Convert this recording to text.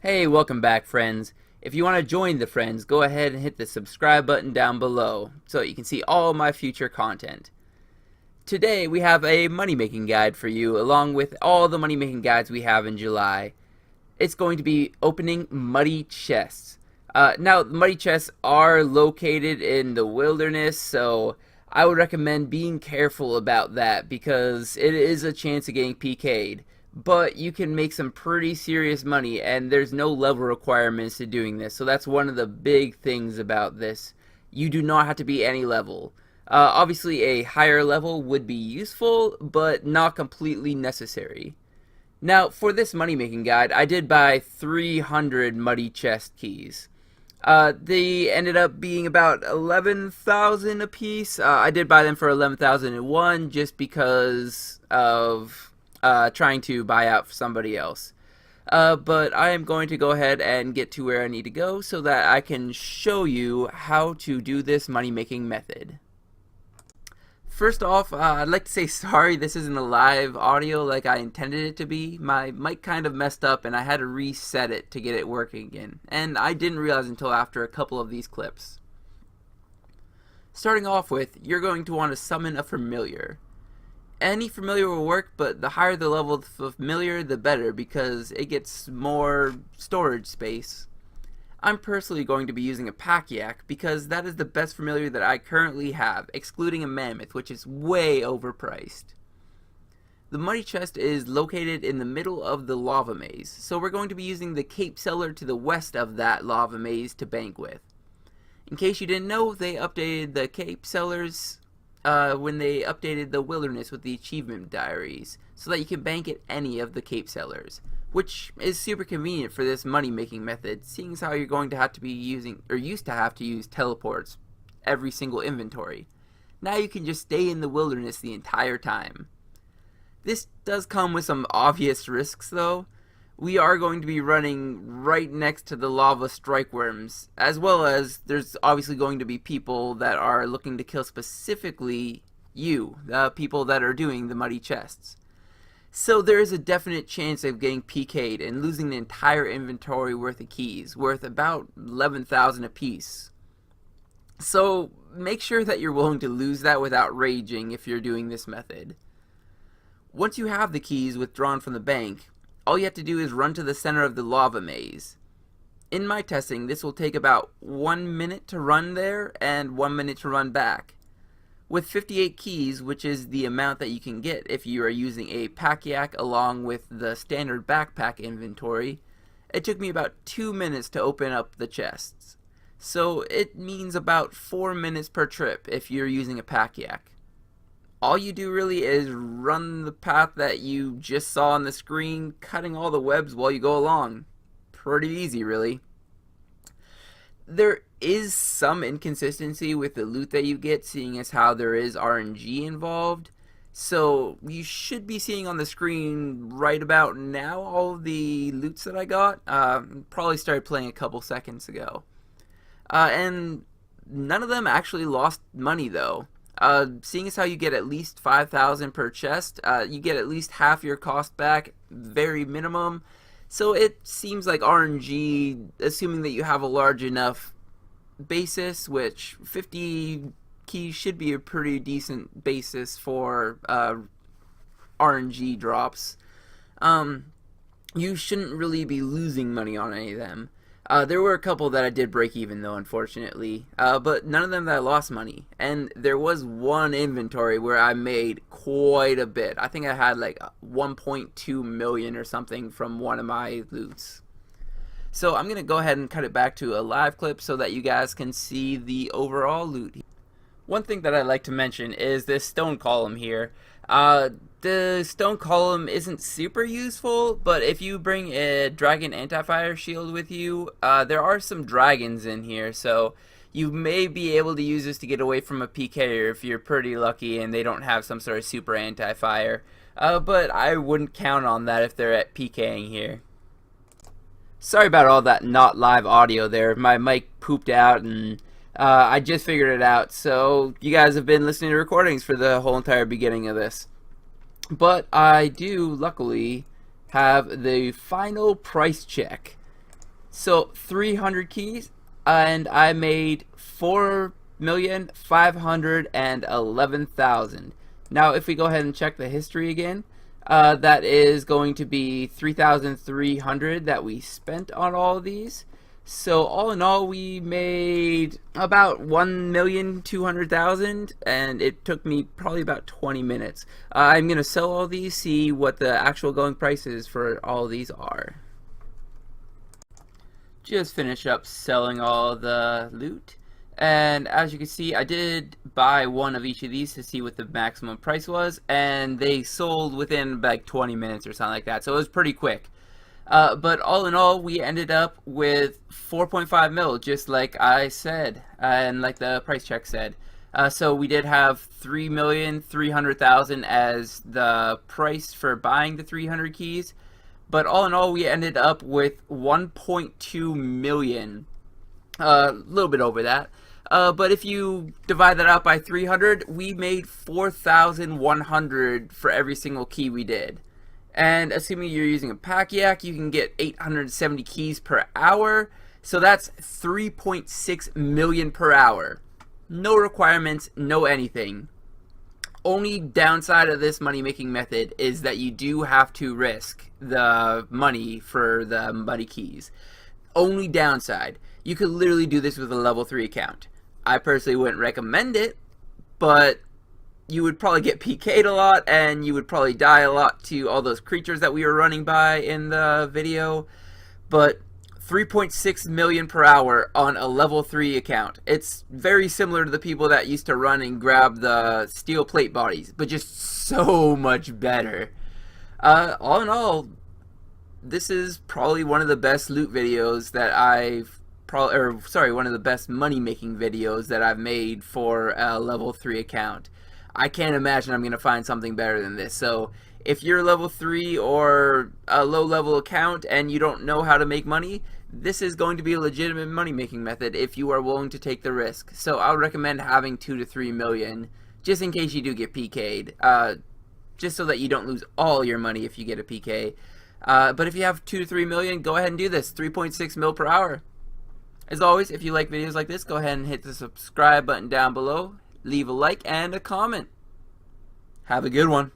Hey, welcome back, friends. If you want to join the friends, go ahead and hit the subscribe button down below so you can see all my future content. Today we have a money making guide for you along with all the money making guides we have in July. It's going to be opening muddy chests. Now, muddy chests are located in the wilderness, so I would recommend being careful about that because it is a chance of getting PK'd. But you can make some pretty serious money, and there's no level requirements to doing this, so that's one of the big things about this. You do not have to be any level. Obviously, a higher level would be useful, but not completely necessary. Now, for this money making guide, I did buy 300 muddy chest keys. They ended up being about 11,000 a piece. I did buy them for 11,001 just because of trying to buy out for somebody else. But I am going to go ahead and get to where I need to go so that I can show you how to do this money making method. First off, I'd like to say sorry this isn't a live audio like I intended it to be. My mic kind of messed up and I had to reset it to get it working again. And I didn't realize until after a couple of these clips. Starting off with, you're going to want to summon a familiar. Any familiar will work, but the higher the level of familiar, the better because it gets more storage space. I'm personally going to be using a Pack-Yak because that is the best familiar that I currently have, excluding a Mammoth, which is way overpriced. The money chest is located in the middle of the lava maze, so we're going to be using the Cape Cellar to the west of that lava maze to bank with. In case you didn't know, they updated the Cape Cellars when they updated the wilderness with the achievement diaries, so that you can bank at any of the Cape Cellars, which is super convenient for this money making method, seeing as how you're going to have to be using, or used to have to use teleports every single inventory. Now you can just stay in the wilderness the entire time. This does come with some obvious risks though. We are going to be running right next to the lava strike worms, as well as there's obviously going to be people that are looking to kill specifically you, the people that are doing the muddy chests. So there is a definite chance of getting PK'd and losing the entire inventory worth of keys, worth about 11,000 apiece. So make sure that you're willing to lose that without raging if you're doing this method. Once you have the keys withdrawn from the bank, all you have to do is run to the center of the lava maze. In my testing, this will take about 1 minute to run there and 1 minute to run back. With 58 keys, which is the amount that you can get if you are using a Pack-Yak along with the standard backpack inventory, it took me about 2 minutes to open up the chests. So it means about 4 minutes per trip if you're using a Pack-Yak. All you do really is run the path that you just saw on the screen, cutting all the webs while you go along. Pretty easy, really. There is some inconsistency with the loot that you get, seeing as how there is RNG involved. So you should be seeing on the screen right about now all the loots that I got. Probably started playing a couple seconds ago. And none of them actually lost money though. Seeing as how you get at least 5,000 per chest, you get at least half your cost back, very minimum. So it seems like RNG, assuming that you have a large enough basis, which 50 keys should be a pretty decent basis for RNG drops, you shouldn't really be losing money on any of them. There were a couple that I did break even though, unfortunately, but none of them that I lost money. And there was one inventory where I made quite a bit. I think I had like 1.2 million or something from one of my loots. So I'm going to go ahead and cut it back to a live clip so that you guys can see the overall loot. One thing that I'd like to mention is this stone column here. The stone column isn't super useful, but if you bring a dragon anti-fire shield with you, there are some dragons in here, so you may be able to use this to get away from a PKer if you're pretty lucky and they don't have some sort of super anti-fire. But I wouldn't count on that if they're at PKing here. Sorry about all that not live audio there. My mic pooped out and I just figured it out, so you guys have been listening to recordings for the whole entire beginning of this. But I do, luckily, have the final price check. So 300 keys, and I made 4,511,000. Now, if we go ahead and check the history again, that is going to be 3,300 that we spent on all of these. So all in all, we made about 1,200,000, and it took me probably about 20 minutes. I'm gonna sell all these, see what the actual going prices for all of these are. Just finish up selling all the loot, and as you can see, I did buy one of each of these to see what the maximum price was, and they sold within like 20 minutes or something like that, so it was pretty quick. But all in all, we ended up with 4.5 mil, just like I said, and like the price check said. So we did have 3,300,000 as the price for buying the 300 keys. But all in all, we ended up with 1.2 million, a little bit over that. But if you divide that out by 300, we made 4,100 for every single key we did. And assuming you're using a pack yak, you can get 870 keys per hour. So that's 3.6 million per hour. No requirements, no anything. Only downside of this money making method is that you do have to risk the money for the money keys. Only downside. You could literally do this with a level 3 account. I personally wouldn't recommend it, but you would probably get PK'd a lot, and you would probably die a lot to all those creatures that we were running by in the video. But 3.6 million per hour on a level 3 account. It's very similar to the people that used to run and grab the steel plate bodies, but just so much better. All in all, this is probably one of the best loot videos that one of the best money making videos that I've made for a level 3 account. I can't imagine I'm going to find something better than this. So if you're level 3 or a low level account and you don't know how to make money, this is going to be a legitimate money making method if you are willing to take the risk. So I would recommend having 2 to 3 million just in case you do get PK'd, just so that you don't lose all your money if you get a PK. But if you have 2 to 3 million, go ahead and do this. 3.6 mil per hour. As always, if you like videos like this, go ahead and hit the subscribe button down below. Leave a like and a comment. Have a good one.